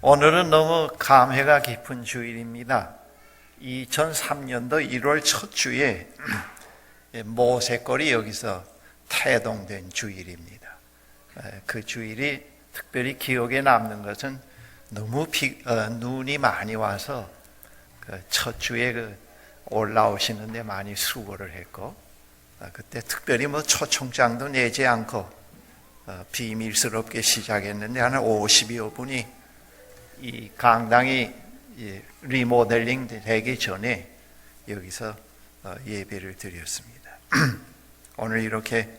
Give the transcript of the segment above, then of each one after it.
오늘은 너무 감회가 깊은 주일입니다. 2003년도 1월 첫 주에 모세골이 여기서 태동된 주일입니다. 그 주일이 특별히 기억에 남는 것은 너무 눈이 많이 와서 첫 주에 올라오시는데 많이 수고를 했고, 그때 특별히 초청장도 내지 않고 비밀스럽게 시작했는데 한 50여 분이 이 강당이 리모델링 되기 전에 여기서 예배를 드렸습니다. 오늘 이렇게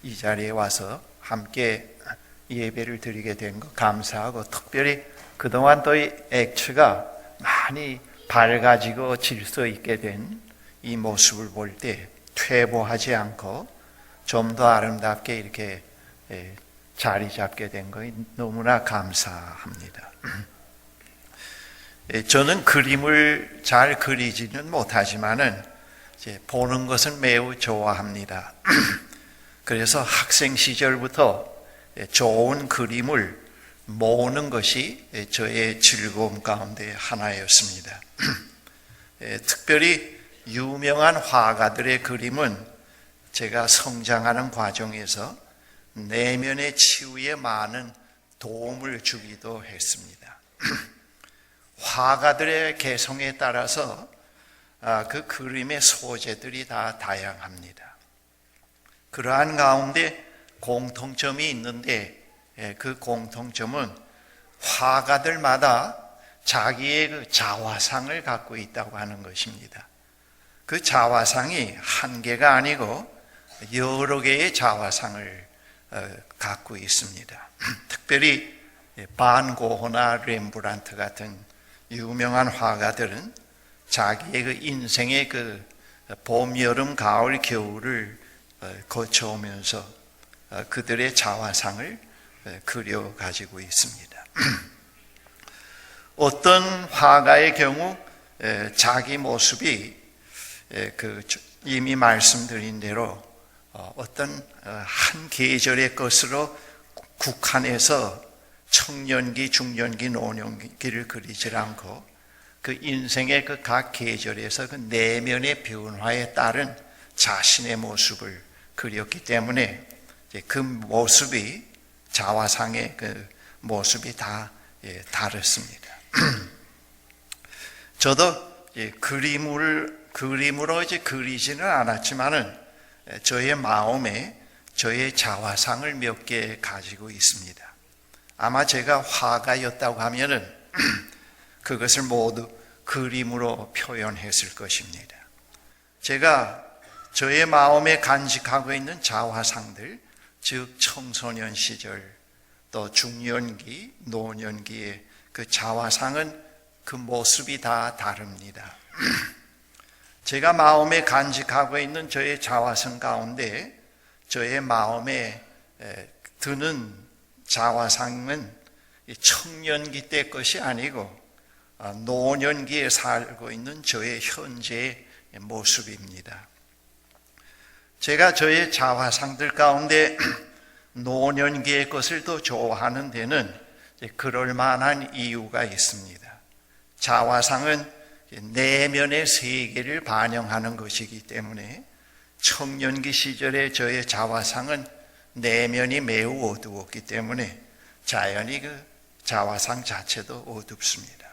이 자리에 와서 함께 예배를 드리게 된 것 감사하고, 특별히 그동안 또 이 액츠가 많이 밝아지고 질서 있게 된 이 모습을 볼 때 퇴보하지 않고 좀 더 아름답게 이렇게 자리 잡게 된 것이 너무나 감사합니다. 저는 그림을 잘 그리지는 못하지만은 보는 것은 매우 좋아합니다. 그래서 학생 시절부터 좋은 그림을 모으는 것이 저의 즐거움 가운데 하나였습니다. 특별히 유명한 화가들의 그림은 제가 성장하는 과정에서 내면의 치유에 많은 도움을 주기도 했습니다. 화가들의 개성에 따라서 그 그림의 소재들이 다 다양합니다. 그러한 가운데 공통점이 있는데, 그 공통점은 화가들마다 자기의 그 자화상을 갖고 있다고 하는 것입니다. 그 자화상이 한 개가 아니고 여러 개의 자화상을 갖고 있습니다. 특별히 반 고흐나 렘브란트 같은 유명한 화가들은 자기의 그 인생의 그 봄, 여름, 가을, 겨울을 거쳐오면서 그들의 자화상을 그려 가지고 있습니다. 어떤 화가의 경우 자기 모습이 이미 말씀드린 대로 어떤 한 계절의 것으로 국한해서 청년기, 중년기, 노년기를 그리지 않고 그 인생의 그 각 계절에서 그 내면의 변화에 따른 자신의 모습을 그렸기 때문에 그 모습이, 자화상의 그 모습이 다 다릅니다. 저도 그림으로 그리지는 않았지만은 저의 마음에 저의 자화상을 몇 개 가지고 있습니다. 아마 제가 화가였다고 하면은 그것을 모두 그림으로 표현했을 것입니다. 제가 저의 마음에 간직하고 있는 자화상들, 즉 청소년 시절 또 중년기, 노년기의 그 자화상은 그 모습이 다 다릅니다. 제가 마음에 간직하고 있는 저의 자화상 가운데 저의 마음에 드는 자화상은 청년기 때 것이 아니고 노년기에 살고 있는 저의 현재의 모습입니다. 제가 저의 자화상들 가운데 노년기의 것을 더 좋아하는 데는 그럴 만한 이유가 있습니다. 자화상은 내면의 세계를 반영하는 것이기 때문에 청년기 시절의 저의 자화상은 내면이 매우 어두웠기 때문에 자연히 그 자화상 자체도 어둡습니다.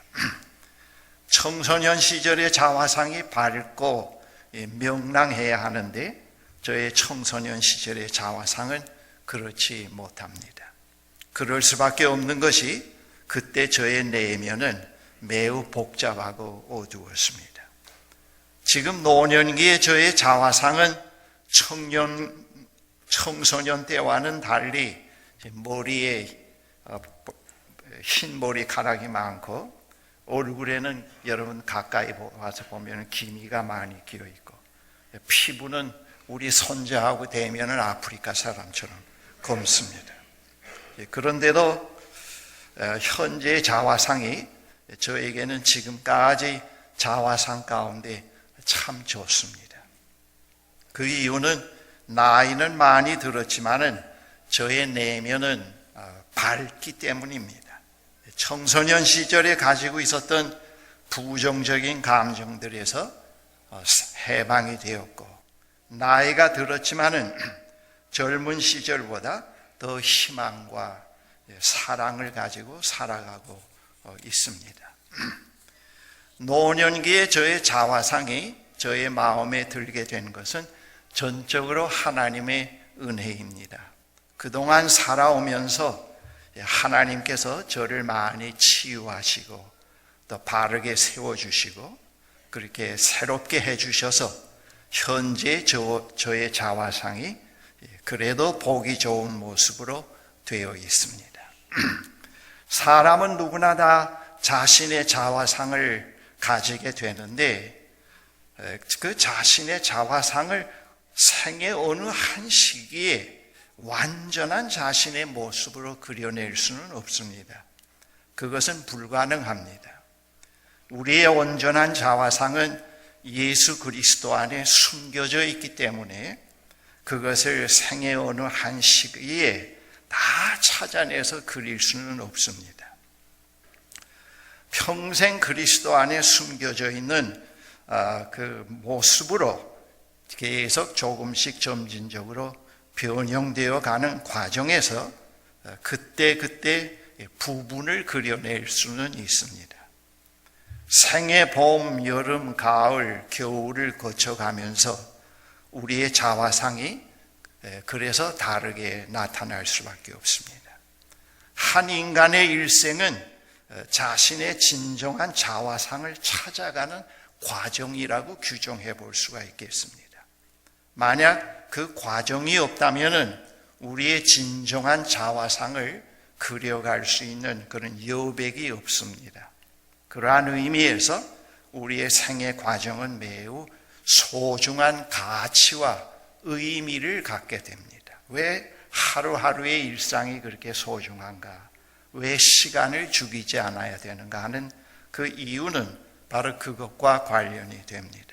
청소년 시절의 자화상이 밝고 명랑해야 하는데 저의 청소년 시절의 자화상은 그렇지 못합니다. 그럴 수밖에 없는 것이 그때 저의 내면은 매우 복잡하고 어두웠습니다. 지금 노년기의 저의 자화상은 청소년 때와는 달리 머리에 흰 머리카락이 많고 얼굴에는 여러분 가까이 와서 보면 기미가 많이 끼어 있고 피부는 우리 손자하고 대면은 아프리카 사람처럼 검습니다. 그런데도 현재의 자화상이 저에게는 지금까지 자화상 가운데 참 좋습니다. 그 이유는 나이는 많이 들었지만은 저의 내면은 밝기 때문입니다. 청소년 시절에 가지고 있었던 부정적인 감정들에서 해방이 되었고, 나이가 들었지만은 젊은 시절보다 더 희망과 사랑을 가지고 살아가고 있습니다. 노년기에 저의 자화상이 저의 마음에 들게 된 것은 전적으로 하나님의 은혜입니다. 그동안 살아오면서 하나님께서 저를 많이 치유하시고 또 바르게 세워주시고 그렇게 새롭게 해주셔서 현재 저의 자화상이 그래도 보기 좋은 모습으로 되어 있습니다. 사람은 누구나 다 자신의 자화상을 가지게 되는데 그 자신의 자화상을 생애 어느 한 시기에 완전한 자신의 모습으로 그려낼 수는 없습니다. 그것은 불가능합니다. 우리의 온전한 자화상은 예수 그리스도 안에 숨겨져 있기 때문에 그것을 생애 어느 한 시기에 다 찾아내서 그릴 수는 없습니다. 평생 그리스도 안에 숨겨져 있는 그 모습으로 계속 조금씩 점진적으로 변형되어 가는 과정에서 그때 부분을 그려낼 수는 있습니다. 생애 봄, 여름, 가을, 겨울을 거쳐가면서 우리의 자화상이 그래서 다르게 나타날 수밖에 없습니다. 한 인간의 일생은 자신의 진정한 자화상을 찾아가는 과정이라고 규정해 볼 수가 있겠습니다. 만약 그 과정이 없다면 우리의 진정한 자화상을 그려갈 수 있는 그런 여백이 없습니다. 그러한 의미에서 우리의 생애 과정은 매우 소중한 가치와 의미를 갖게 됩니다. 왜 하루하루의 일상이 그렇게 소중한가? 왜 시간을 죽이지 않아야 되는가 하는 그 이유는 바로 그것과 관련이 됩니다.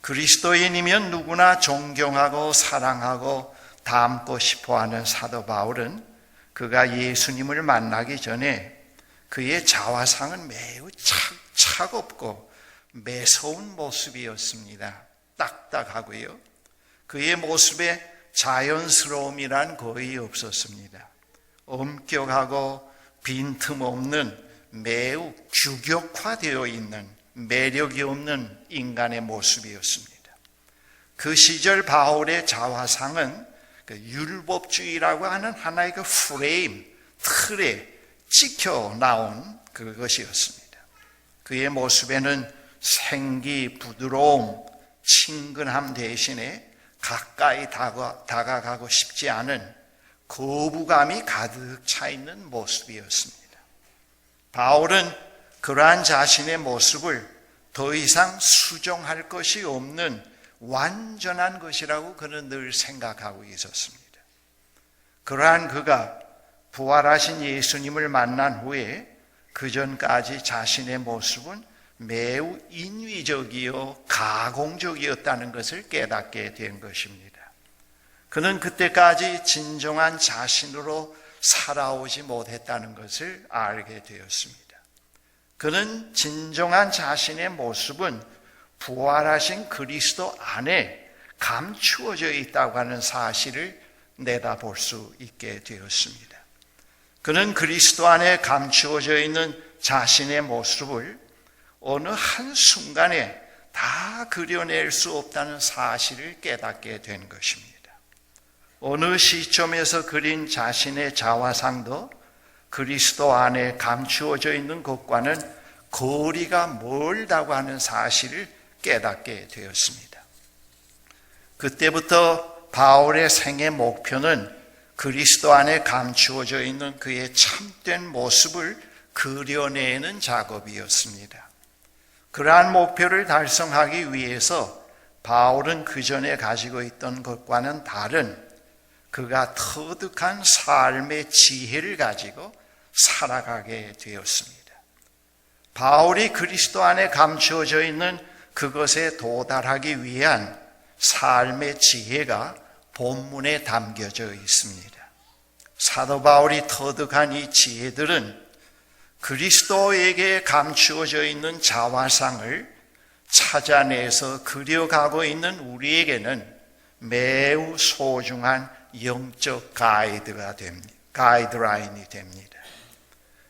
그리스도인이면 누구나 존경하고 사랑하고 닮고 싶어하는 사도 바울은 그가 예수님을 만나기 전에 그의 자화상은 매우 차갑고 매서운 모습이었습니다. 딱딱하고요. 그의 모습에 자연스러움이란 거의 없었습니다. 엄격하고 빈틈없는 매우 규격화되어 있는 매력이 없는 인간의 모습이었습니다. 그 시절 바울의 자화상은 율법주의라고 하는 하나의 그 프레임, 틀에 찍혀 나온 그것이었습니다. 그의 모습에는 생기, 부드러움, 친근함 대신에 가까이 다가가고 싶지 않은 거부감이 가득 차 있는 모습이었습니다. 바울은 그러한 자신의 모습을 더 이상 수정할 것이 없는 완전한 것이라고 그는 늘 생각하고 있었습니다. 그러한 그가 부활하신 예수님을 만난 후에 그전까지 자신의 모습은 매우 인위적이요 가공적이었다는 것을 깨닫게 된 것입니다. 그는 그때까지 진정한 자신으로 살아오지 못했다는 것을 알게 되었습니다. 그는 진정한 자신의 모습은 부활하신 그리스도 안에 감추어져 있다고 하는 사실을 내다볼 수 있게 되었습니다. 그는 그리스도 안에 감추어져 있는 자신의 모습을 어느 한순간에 다 그려낼 수 없다는 사실을 깨닫게 된 것입니다. 어느 시점에서 그린 자신의 자화상도 그리스도 안에 감추어져 있는 것과는 거리가 멀다고 하는 사실을 깨닫게 되었습니다. 그때부터 바울의 생애 목표는 그리스도 안에 감추어져 있는 그의 참된 모습을 그려내는 작업이었습니다. 그러한 목표를 달성하기 위해서 바울은 그 전에 가지고 있던 것과는 다른 그가 터득한 삶의 지혜를 가지고 살아가게 되었습니다. 바울이 그리스도 안에 감추어져 있는 그것에 도달하기 위한 삶의 지혜가 본문에 담겨져 있습니다. 사도 바울이 터득한 이 지혜들은 그리스도에게 감추어져 있는 자화상을 찾아내서 그려가고 있는 우리에게는 매우 소중한 영적 가이드라인이 됩니다.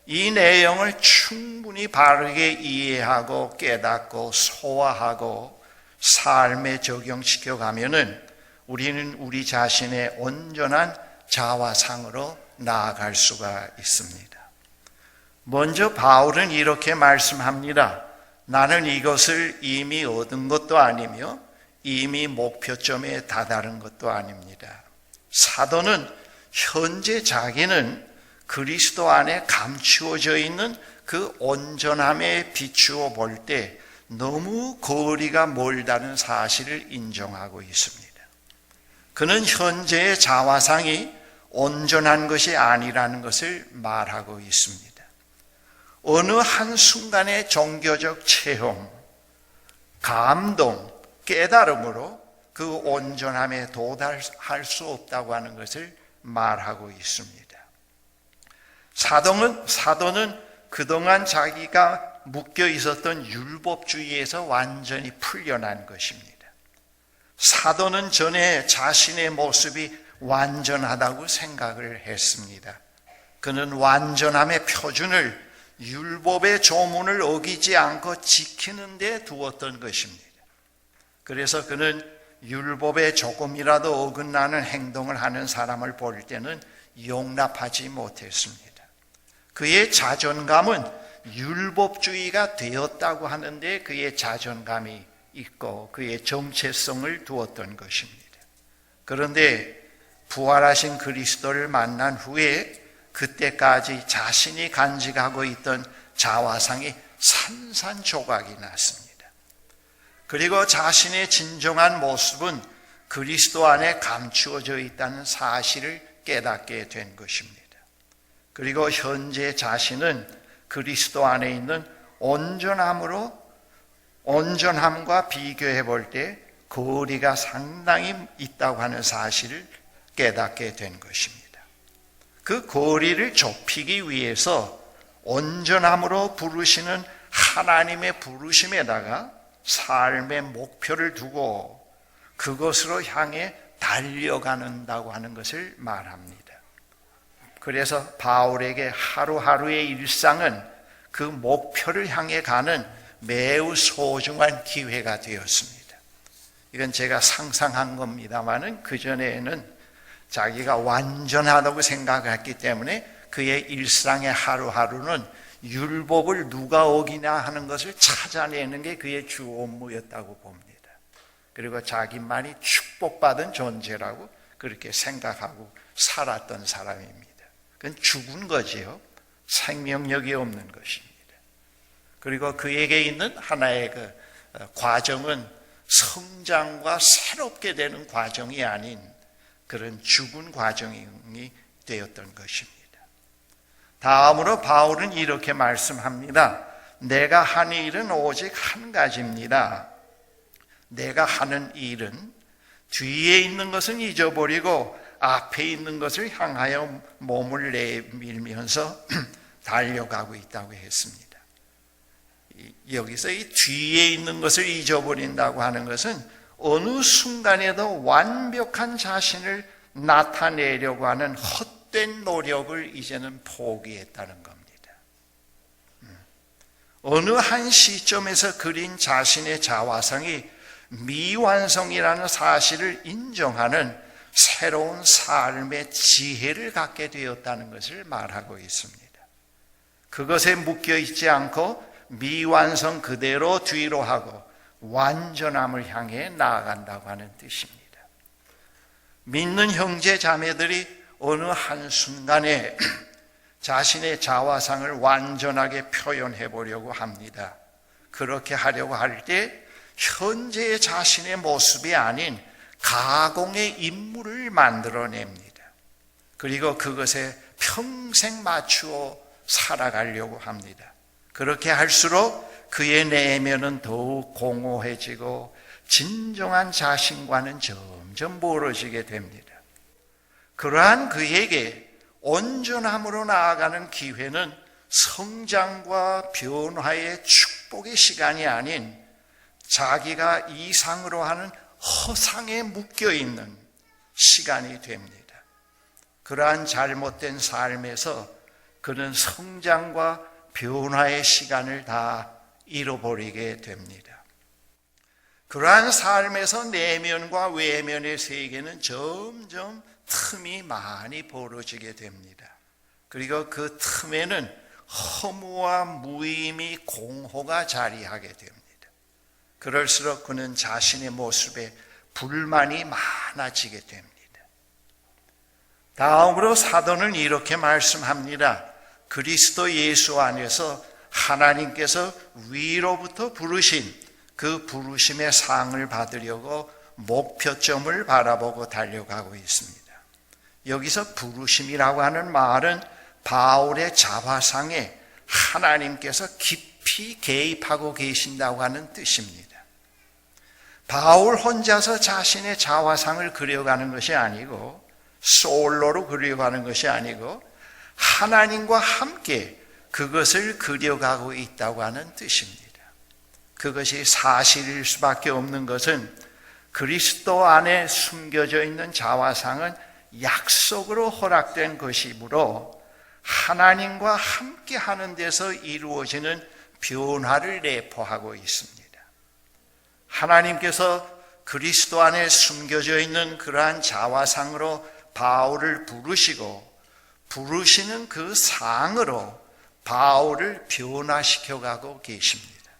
이 내용을 충분히 바르게 이해하고 깨닫고 소화하고 삶에 적용시켜 가면은 우리는 우리 자신의 온전한 자화상으로 나아갈 수가 있습니다. 먼저 바울은 이렇게 말씀합니다. 나는 이것을 이미 얻은 것도 아니며 이미 목표점에 다다른 것도 아닙니다. 사도는 현재 자기는 그리스도 안에 감추어져 있는 그 온전함에 비추어 볼 때 너무 거리가 멀다는 사실을 인정하고 있습니다. 그는 현재의 자화상이 온전한 것이 아니라는 것을 말하고 있습니다. 어느 한순간의 종교적 체험, 감동, 깨달음으로 그 온전함에 도달할 수 없다고 하는 것을 말하고 있습니다. 사도는 그동안 자기가 묶여 있었던 율법주의에서 완전히 풀려난 것입니다. 사도는 전에 자신의 모습이 완전하다고 생각을 했습니다. 그는 완전함의 표준을 율법의 조문을 어기지 않고 지키는 데 두었던 것입니다. 그래서 그는 율법에 조금이라도 어긋나는 행동을 하는 사람을 볼 때는 용납하지 못했습니다. 그의 자존감은 율법주의가 되었다고 하는데 그의 자존감이 있고 그의 정체성을 두었던 것입니다. 그런데 부활하신 그리스도를 만난 후에 그때까지 자신이 간직하고 있던 자화상이 산산조각이 났습니다. 그리고 자신의 진정한 모습은 그리스도 안에 감추어져 있다는 사실을 깨닫게 된 것입니다. 그리고 현재 자신은 그리스도 안에 있는 온전함과 비교해 볼 때 거리가 상당히 있다고 하는 사실을 깨닫게 된 것입니다. 그 거리를 좁히기 위해서 온전함으로 부르시는 하나님의 부르심에다가 삶의 목표를 두고 그것으로 향해 달려가는다고 하는 것을 말합니다. 그래서 바울에게 하루하루의 일상은 그 목표를 향해 가는 매우 소중한 기회가 되었습니다. 이건 제가 상상한 겁니다만은 그전에는 자기가 완전하다고 생각했기 때문에 그의 일상의 하루하루는 율법을 누가 어기나 하는 것을 찾아내는 게 그의 주 업무였다고 봅니다. 그리고 자기만이 축복받은 존재라고 그렇게 생각하고 살았던 사람입니다. 그건 죽은 거지요. 생명력이 없는 것입니다. 그리고 그에게 있는 하나의 그 과정은 성장과 새롭게 되는 과정이 아닌 그런 죽은 과정이 되었던 것입니다. 다음으로 바울은 이렇게 말씀합니다. 내가 하는 일은 오직 한 가지입니다. 내가 하는 일은 뒤에 있는 것은 잊어버리고 앞에 있는 것을 향하여 몸을 내밀면서 달려가고 있다고 했습니다. 여기서 이 뒤에 있는 것을 잊어버린다고 하는 것은 어느 순간에도 완벽한 자신을 나타내려고 하는 헛된 노력을 이제는 포기했다는 겁니다. 어느 한 시점에서 그린 자신의 자화상이 미완성이라는 사실을 인정하는 새로운 삶의 지혜를 갖게 되었다는 것을 말하고 있습니다. 그것에 묶여 있지 않고 미완성 그대로 뒤로 하고 완전함을 향해 나아간다고 하는 뜻입니다. 믿는 형제 자매들이 어느 한순간에 자신의 자화상을 완전하게 표현해 보려고 합니다. 그렇게 하려고 할 때 현재의 자신의 모습이 아닌 가공의 인물을 만들어냅니다. 그리고 그것에 평생 맞추어 살아가려고 합니다. 그렇게 할수록 그의 내면은 더욱 공허해지고 진정한 자신과는 점점 멀어지게 됩니다. 그러한 그에게 온전함으로 나아가는 기회는 성장과 변화의 축복의 시간이 아닌 자기가 이상으로 하는 허상에 묶여있는 시간이 됩니다. 그러한 잘못된 삶에서 그는 성장과 변화의 시간을 다 잃어버리게 됩니다. 그러한 삶에서 내면과 외면의 세계는 점점 틈이 많이 벌어지게 됩니다. 그리고 그 틈에는 허무와 무의미, 공허가 자리하게 됩니다. 그럴수록 그는 자신의 모습에 불만이 많아지게 됩니다. 다음으로 사도는 이렇게 말씀합니다. 그리스도 예수 안에서 하나님께서 위로부터 부르신 그 부르심의 상을 받으려고 목표점을 바라보고 달려가고 있습니다. 여기서 부르심이라고 하는 말은 바울의 자화상에 하나님께서 깊이 개입하고 계신다고 하는 뜻입니다. 바울 혼자서 자신의 자화상을 그려가는 것이 아니고 솔로로 그려가는 것이 아니고 하나님과 함께 그것을 그려가고 있다고 하는 뜻입니다. 그것이 사실일 수밖에 없는 것은 그리스도 안에 숨겨져 있는 자화상은 약속으로 허락된 것이므로 하나님과 함께 하는 데서 이루어지는 변화를 내포하고 있습니다. 하나님께서 그리스도 안에 숨겨져 있는 그러한 자화상으로 바울을 부르시고 부르시는 그 상으로 바울을 변화시켜가고 계십니다.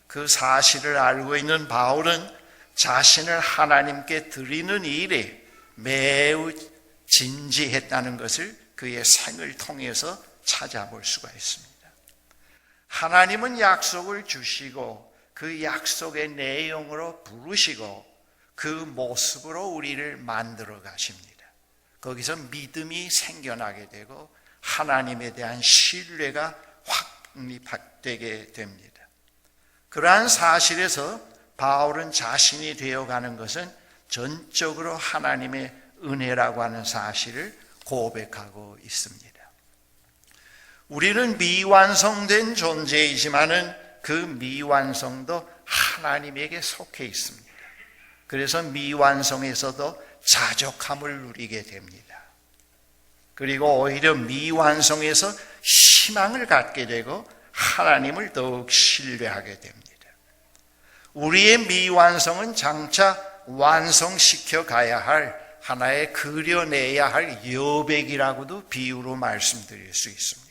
그 사실을 알고 있는 바울은 자신을 하나님께 드리는 일에 매우 진지했다는 것을 그의 생을 통해서 찾아볼 수가 있습니다. 하나님은 약속을 주시고 그 약속의 내용으로 부르시고 그 모습으로 우리를 만들어 가십니다. 거기서 믿음이 생겨나게 되고 하나님에 대한 신뢰가 확립되게 됩니다. 그러한 사실에서 바울은 자신이 되어가는 것은 전적으로 하나님의 은혜라고 하는 사실을 고백하고 있습니다. 우리는 미완성된 존재이지만은 그 미완성도 하나님에게 속해 있습니다. 그래서 미완성에서도 자족함을 누리게 됩니다. 그리고 오히려 미완성에서 희망을 갖게 되고 하나님을 더욱 신뢰하게 됩니다. 우리의 미완성은 장차 완성시켜 가야 할 하나의 그려내야 할 여백이라고도 비유로 말씀드릴 수 있습니다.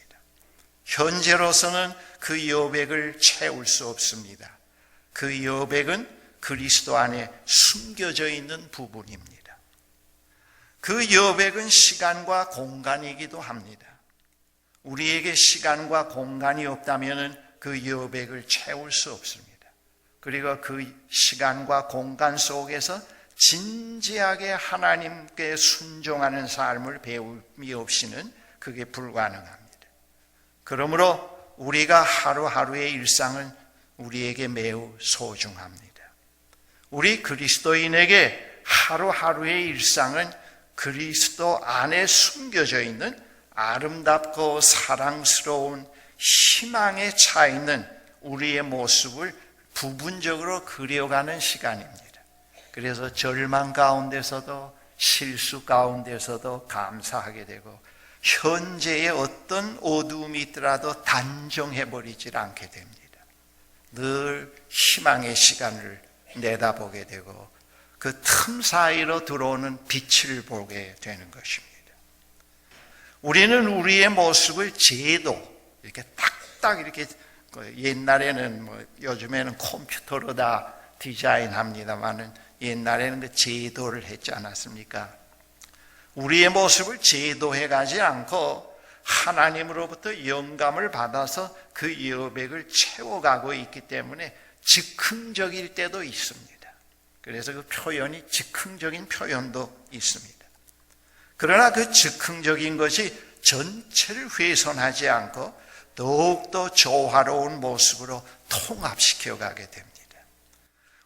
현재로서는 그 여백을 채울 수 없습니다. 그 여백은 그리스도 안에 숨겨져 있는 부분입니다. 그 여백은 시간과 공간이기도 합니다. 우리에게 시간과 공간이 없다면 그 여백을 채울 수 없습니다. 그리고 그 시간과 공간 속에서 진지하게 하나님께 순종하는 삶을 배움이 없이는 그게 불가능합니다. 그러므로 우리가 하루하루의 일상은 우리에게 매우 소중합니다. 우리 그리스도인에게 하루하루의 일상은 그리스도 안에 숨겨져 있는 아름답고 사랑스러운 희망에 차 있는 우리의 모습을 부분적으로 그려가는 시간입니다. 그래서 절망 가운데서도 실수 가운데서도 감사하게 되고 현재의 어떤 어두움이 있더라도 단정해버리질 않게 됩니다. 늘 희망의 시간을 내다보게 되고 그 틈 사이로 들어오는 빛을 보게 되는 것입니다. 우리는 우리의 모습을 제도 이렇게 딱딱 이렇게 옛날에는 요즘에는 컴퓨터로 다 디자인합니다만은 옛날에는 그 제도를 했지 않았습니까? 우리의 모습을 제도해 가지 않고 하나님으로부터 영감을 받아서 그 여백을 채워가고 있기 때문에 즉흥적일 때도 있습니다. 그래서 그 표현이 즉흥적인 표현도 있습니다. 그러나 그 즉흥적인 것이 전체를 훼손하지 않고 더욱더 조화로운 모습으로 통합시켜 가게 됩니다.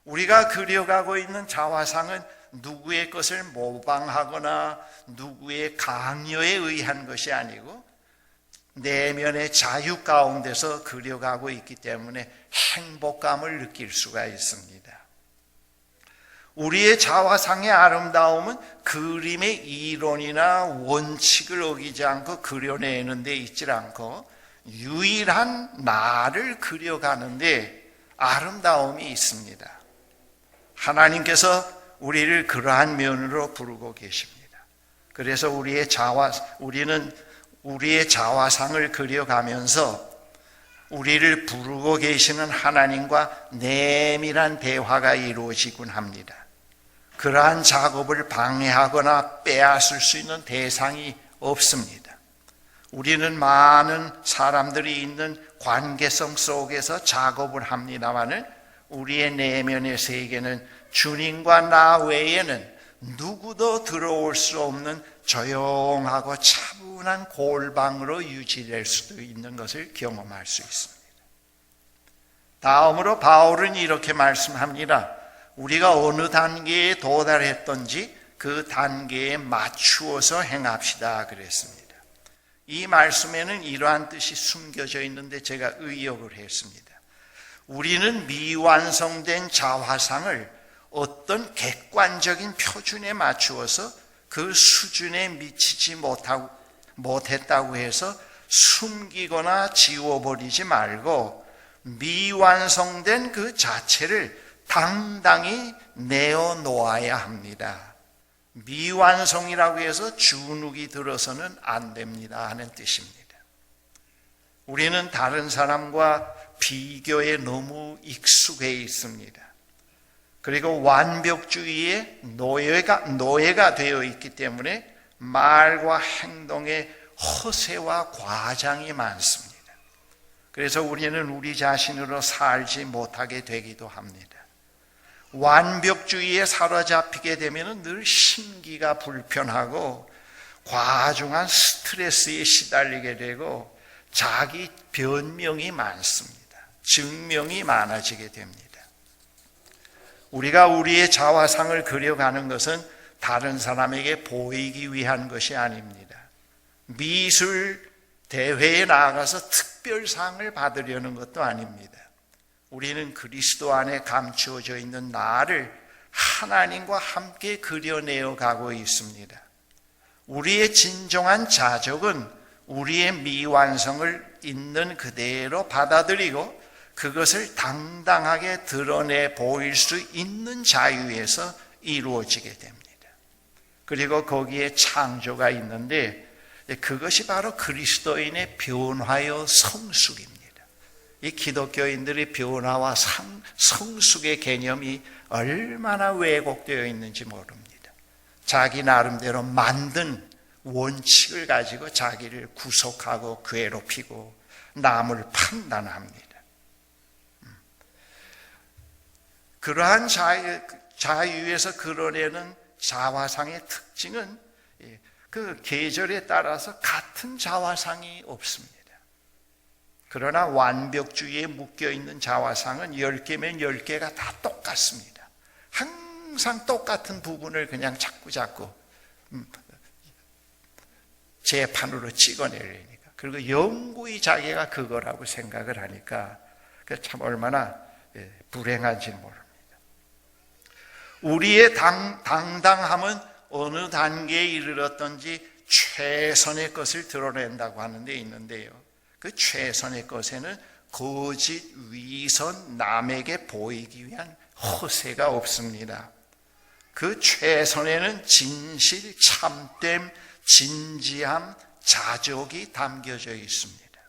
우리가 그려가고 있는 자화상은 누구의 것을 모방하거나 누구의 강요에 의한 것이 아니고 내면의 자유 가운데서 그려가고 있기 때문에 행복감을 느낄 수가 있습니다. 우리의 자화상의 아름다움은 그림의 이론이나 원칙을 어기지 않고 그려내는 데 있지 않고 유일한 나를 그려가는데 아름다움이 있습니다. 하나님께서 우리를 그러한 면으로 부르고 계십니다. 그래서 우리는 우리의 자화상을 그려가면서 우리를 부르고 계시는 하나님과 내밀한 대화가 이루어지곤 합니다. 그러한 작업을 방해하거나 빼앗을 수 있는 대상이 없습니다. 우리는 많은 사람들이 있는 관계성 속에서 작업을 합니다마는 우리의 내면의 세계는 주님과 나 외에는 누구도 들어올 수 없는 조용하고 차분한 골방으로 유지될 수도 있는 것을 경험할 수 있습니다. 다음으로 바울은 이렇게 말씀합니다. 우리가 어느 단계에 도달했던지 그 단계에 맞추어서 행합시다 그랬습니다. 이 말씀에는 이러한 뜻이 숨겨져 있는데 제가 의역을 했습니다. 우리는 미완성된 자화상을 어떤 객관적인 표준에 맞추어서 그 수준에 미치지 못했다고 해서 숨기거나 지워버리지 말고 미완성된 그 자체를 당당히 내어놓아야 합니다. 미완성이라고 해서 주눅이 들어서는 안 됩니다 하는 뜻입니다. 우리는 다른 사람과 비교에 너무 익숙해 있습니다. 그리고 완벽주의의 노예가 되어 있기 때문에 말과 행동에 허세와 과장이 많습니다. 그래서 우리는 우리 자신으로 살지 못하게 되기도 합니다. 완벽주의에 사로잡히게 되면 늘 심기가 불편하고 과중한 스트레스에 시달리게 되고 자기 변명이 많습니다. 증명이 많아지게 됩니다. 우리가 우리의 자화상을 그려가는 것은 다른 사람에게 보이기 위한 것이 아닙니다. 미술 대회에 나아가서 특별상을 받으려는 것도 아닙니다. 우리는 그리스도 안에 감추어져 있는 나를 하나님과 함께 그려내어 가고 있습니다. 우리의 진정한 자족은 우리의 미완성을 있는 그대로 받아들이고 그것을 당당하게 드러내 보일 수 있는 자유에서 이루어지게 됩니다. 그리고 거기에 창조가 있는데 그것이 바로 그리스도인의 변화요 성숙입니다. 이 기독교인들의 변화와 성숙의 개념이 얼마나 왜곡되어 있는지 모릅니다. 자기 나름대로 만든 원칙을 가지고 자기를 구속하고 괴롭히고 남을 판단합니다. 그러한 자유에서 그려내는 자화상의 특징은 그 계절에 따라서 같은 자화상이 없습니다. 그러나 완벽주의에 묶여있는 자화상은 10개면 10개가 다 똑같습니다. 항상 똑같은 부분을 그냥 자꾸 재판으로 찍어내려니까. 그리고 영구히 자기가 그거라고 생각을 하니까 참 얼마나 불행한지 모릅니다. 우리의 당당함은 어느 단계에 이르렀던지 최선의 것을 드러낸다고 하는 데 있는데요. 그 최선의 것에는 거짓, 위선, 남에게 보이기 위한 허세가 없습니다. 그 최선에는 진실, 참됨, 진지함, 자족이 담겨져 있습니다.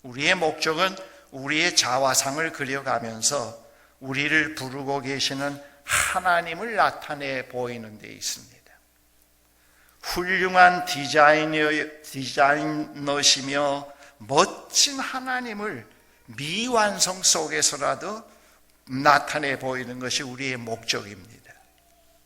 우리의 목적은 우리의 자화상을 그려가면서 우리를 부르고 계시는 하나님을 나타내 보이는 데 있습니다. 훌륭한 디자이너시며 멋진 하나님을 미완성 속에서라도 나타내 보이는 것이 우리의 목적입니다.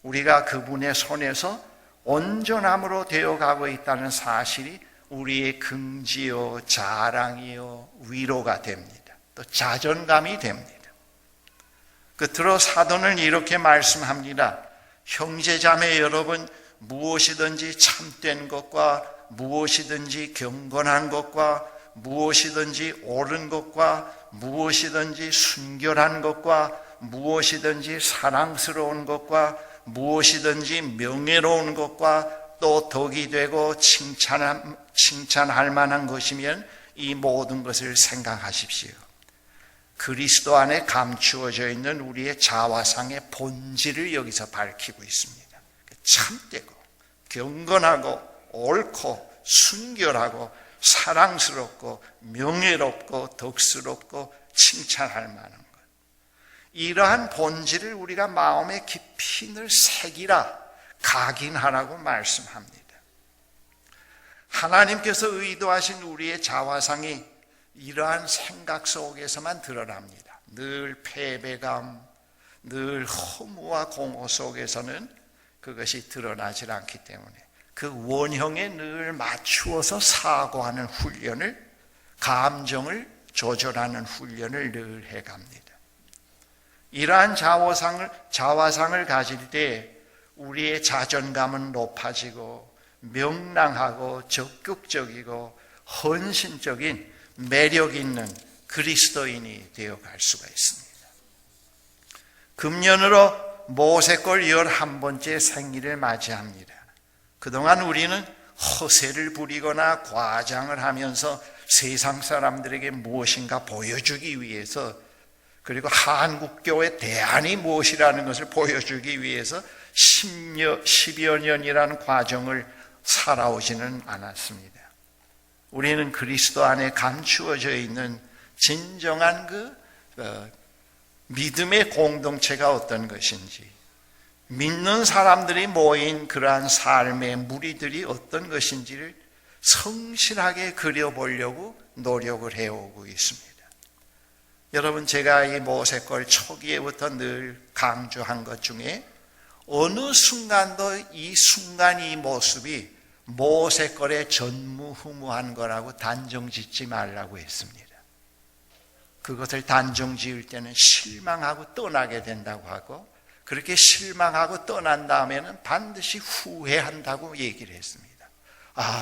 우리가 그분의 손에서 온전함으로 되어가고 있다는 사실이 우리의 긍지요, 자랑이요, 위로가 됩니다. 또 자존감이 됩니다. 끝으로 사도는 이렇게 말씀합니다. 형제자매 여러분, 무엇이든지 참된 것과 무엇이든지 경건한 것과 무엇이든지 옳은 것과 무엇이든지 순결한 것과 무엇이든지 사랑스러운 것과 무엇이든지 명예로운 것과 또 덕이 되고 칭찬할 만한 것이면 이 모든 것을 생각하십시오. 그리스도 안에 감추어져 있는 우리의 자화상의 본질을 여기서 밝히고 있습니다. 참되고 경건하고 옳고 순결하고 사랑스럽고 명예롭고 덕스럽고 칭찬할 만한 것, 이러한 본질을 우리가 마음에 깊이 늘 새기라, 각인하라고 말씀합니다. 하나님께서 의도하신 우리의 자화상이 이러한 생각 속에서만 드러납니다. 늘 패배감, 늘 허무와 공허 속에서는 그것이 드러나질 않기 때문에 그 원형에 늘 맞추어서 사고하는 훈련을, 감정을 조절하는 훈련을 늘 해갑니다. 이러한 자화상을 가질 때 우리의 자존감은 높아지고 명랑하고 적극적이고 헌신적인 매력 있는 그리스도인이 되어갈 수가 있습니다. 금년으로 모세골 11번째 생일을 맞이합니다. 그동안 우리는 허세를 부리거나 과장을 하면서 세상 사람들에게 무엇인가 보여주기 위해서, 그리고 한국교의 대안이 무엇이라는 것을 보여주기 위해서 10여 년이라는 과정을 살아오지는 않았습니다. 우리는 그리스도 안에 감추어져 있는 진정한 믿음의 공동체가 어떤 것인지, 믿는 사람들이 모인 그러한 삶의 무리들이 어떤 것인지를 성실하게 그려보려고 노력을 해오고 있습니다. 여러분, 제가 이 모세골 초기에부터 늘 강조한 것 중에 어느 순간도 이 순간 이 모습이 모세골의 전무후무한 거라고 단정 짓지 말라고 했습니다. 그것을 단정 지을 때는 실망하고 떠나게 된다고 하고, 그렇게 실망하고 떠난 다음에는 반드시 후회한다고 얘기를 했습니다.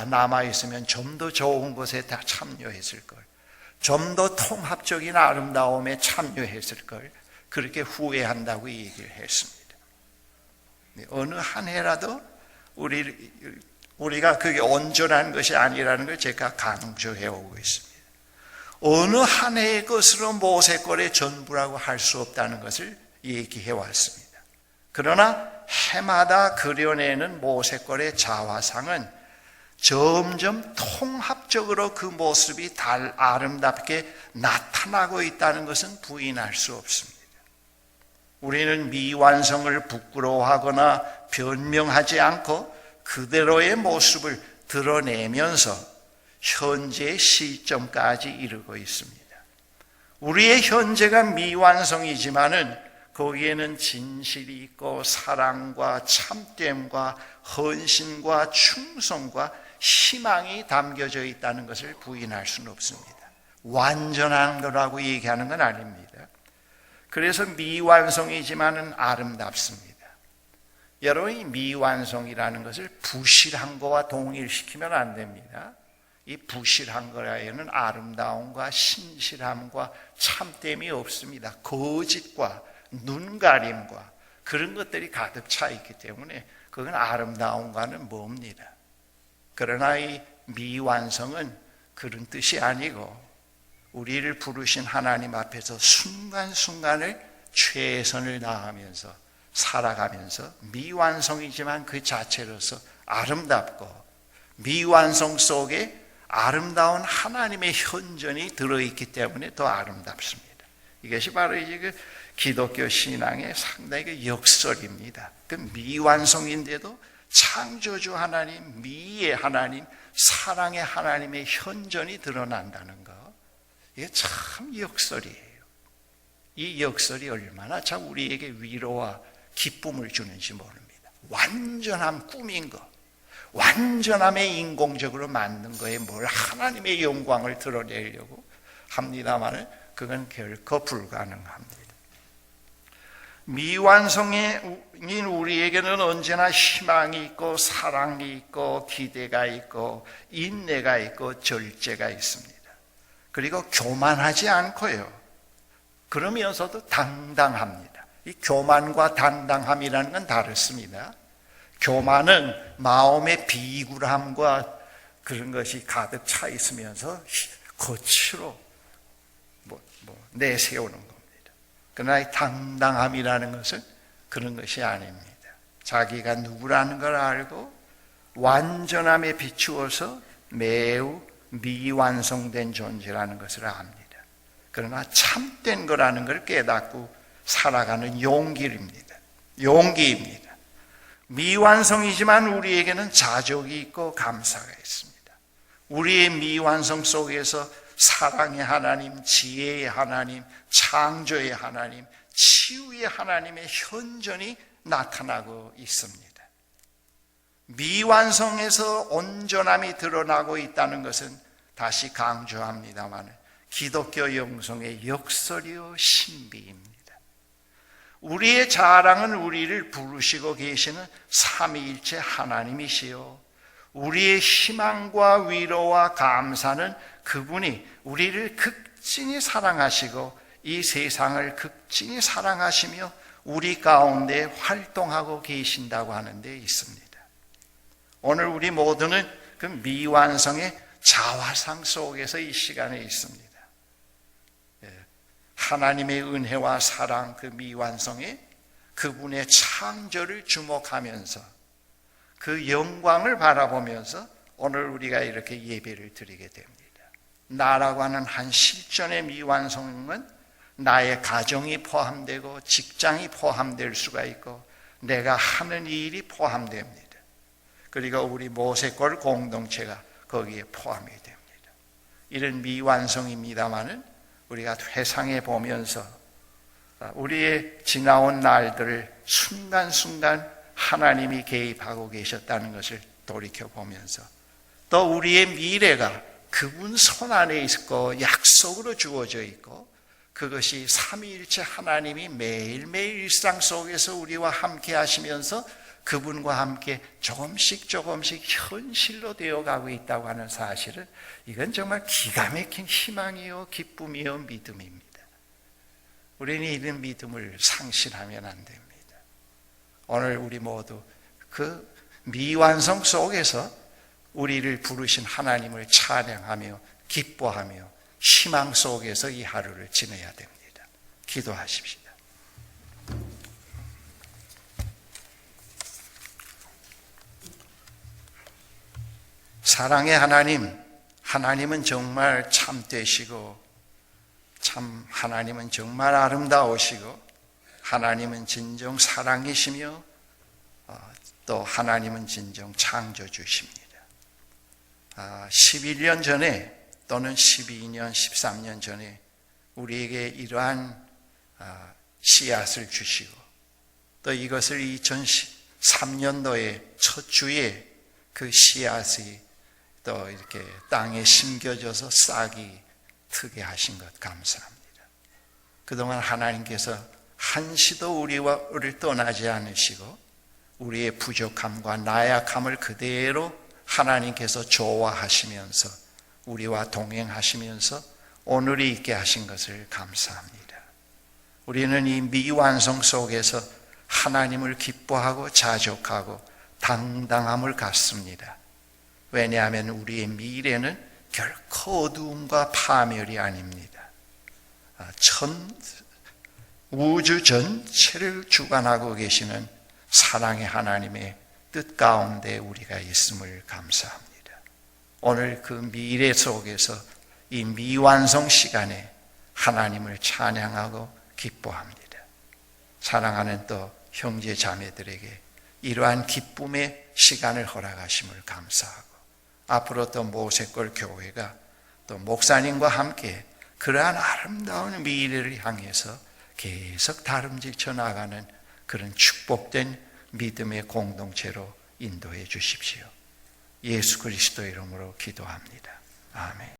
남아있으면 좀 더 좋은 것에 다 참여했을 걸, 좀 더 통합적인 아름다움에 참여했을 걸, 그렇게 후회한다고 얘기를 했습니다. 어느 한 해라도 우리가 그게 온전한 것이 아니라는 걸 제가 강조해 오고 있습니다. 어느 한 해의 것으로 모세골의 전부라고 할 수 없다는 것을 얘기해 왔습니다. 그러나 해마다 그려내는 모세골의 자화상은 점점 통합적으로 그 모습이 아름답게 나타나고 있다는 것은 부인할 수 없습니다. 우리는 미완성을 부끄러워하거나 변명하지 않고 그대로의 모습을 드러내면서 현재의 시점까지 이르고 있습니다. 우리의 현재가 미완성이지만은 거기에는 진실이 있고 사랑과 참됨과 헌신과 충성과 희망이 담겨져 있다는 것을 부인할 수는 없습니다. 완전한 거라고 얘기하는 건 아닙니다. 그래서 미완성이지만은 아름답습니다. 여러분, 이 미완성이라는 것을 부실한 거와 동일시키면 안 됩니다. 이 부실한 거에는 아름다움과 신실함과 참됨이 없습니다. 거짓과 눈가림과 그런 것들이 가득 차 있기 때문에 그건 아름다움과는 멉니다. 그러나 이 미완성은 그런 뜻이 아니고 우리를 부르신 하나님 앞에서 순간순간을 최선을 다하면서 살아가면서 미완성이지만 그 자체로서 아름답고, 미완성 속에 아름다운 하나님의 현존이 들어있기 때문에 더 아름답습니다. 이것이 바로 이제 그 기독교 신앙의 상당히 그 역설입니다. 그 미완성인데도 창조주 하나님, 미의 하나님, 사랑의 하나님의 현존이 드러난다는 것, 이게 참 역설이에요. 이 역설이 얼마나 참 우리에게 위로와 기쁨을 주는지 모릅니다. 완전한 꿈인 것, 완전함에 인공적으로 만든 거에 뭘 하나님의 영광을 드러내려고 합니다만 그건 결코 불가능합니다. 미완성인 우리에게는 언제나 희망이 있고 사랑이 있고 기대가 있고 인내가 있고 절제가 있습니다. 그리고 교만하지 않고요. 그러면서도 당당합니다. 이 교만과 당당함이라는 건 다릅니다. 교만은 마음의 비굴함과 그런 것이 가득 차 있으면서 거칠어 내세우는 겁니다. 그러나 이 당당함이라는 것은 그런 것이 아닙니다. 자기가 누구라는 걸 알고 완전함에 비추어서 매우 미완성된 존재라는 것을 압니다. 그러나 참된 거라는 걸 깨닫고 살아가는 용기입니다. 미완성이지만 우리에게는 자족이 있고 감사가 있습니다. 우리의 미완성 속에서 사랑의 하나님, 지혜의 하나님, 창조의 하나님, 치유의 하나님의 현존이 나타나고 있습니다. 미완성에서 온전함이 드러나고 있다는 것은 다시 강조합니다만 기독교 영성의 역설이요 신비입니다. 우리의 자랑은 우리를 부르시고 계시는 삼위일체 하나님이시요, 우리의 희망과 위로와 감사는 그분이 우리를 극진히 사랑하시고 이 세상을 극진히 사랑하시며 우리 가운데 활동하고 계신다고 하는 데 있습니다. 오늘 우리 모두는 그 미완성의 자화상 속에서 이 시간에 있습니다. 하나님의 은혜와 사랑, 그 미완성의 그분의 창조를 주목하면서 그 영광을 바라보면서 오늘 우리가 이렇게 예배를 드리게 됩니다. 나라고 하는 한 실존의 미완성은 나의 가정이 포함되고 직장이 포함될 수가 있고 내가 하는 일이 포함됩니다. 그리고 우리 모세골 공동체가 거기에 포함이 됩니다. 이런 미완성입니다마는 우리가 회상해 보면서 우리의 지나온 날들을 순간순간 하나님이 개입하고 계셨다는 것을 돌이켜 보면서 또 우리의 미래가 그분 손 안에 있고 약속으로 주어져 있고 그것이 삼위일체 하나님이 매일매일 일상 속에서 우리와 함께 하시면서 그분과 함께 조금씩 현실로 되어가고 있다고 하는 사실은 이건 정말 기가 막힌 희망이요 기쁨이요 믿음입니다. 우리는 이런 믿음을 상실하면 안 됩니다. 오늘 우리 모두 그 미완성 속에서 우리를 부르신 하나님을 찬양하며 기뻐하며 희망 속에서 이 하루를 지내야 됩니다. 기도하십시다. 사랑의 하나님, 하나님은 정말 참되시고 참 하나님은 정말 아름다우시고 하나님은 진정 사랑이시며 또 하나님은 진정 창조주십니다. 11년 전에 또는 12년, 13년 전에 우리에게 이러한 씨앗을 주시고 또 이것을 2013년도에 첫 주에 그 씨앗이 또 이렇게 땅에 심겨져서 싹이 트게 하신 것 감사합니다. 그동안 하나님께서 한시도 우리를 떠나지 않으시고 우리의 부족함과 나약함을 그대로 하나님께서 좋아하시면서 우리와 동행하시면서 오늘이 있게 하신 것을 감사합니다. 우리는 이 미완성 속에서 하나님을 기뻐하고 자족하고 당당함을 갖습니다. 왜냐하면 우리의 미래는 결코 어두움과 파멸이 아닙니다. 우주 전체를 주관하고 계시는 사랑의 하나님의 뜻 가운데 우리가 있음을 감사합니다. 오늘 그 미래 속에서 이 미완성 시간에 하나님을 찬양하고 기뻐합니다. 사랑하는 또 형제 자매들에게 이러한 기쁨의 시간을 허락하심을 감사하고 앞으로 또 모세골 교회가 또 목사님과 함께 그러한 아름다운 미래를 향해서 계속 다름질쳐 나가는 그런 축복된 믿음의 공동체로 인도해 주십시오. 예수 그리스도 이름으로 기도합니다. 아멘.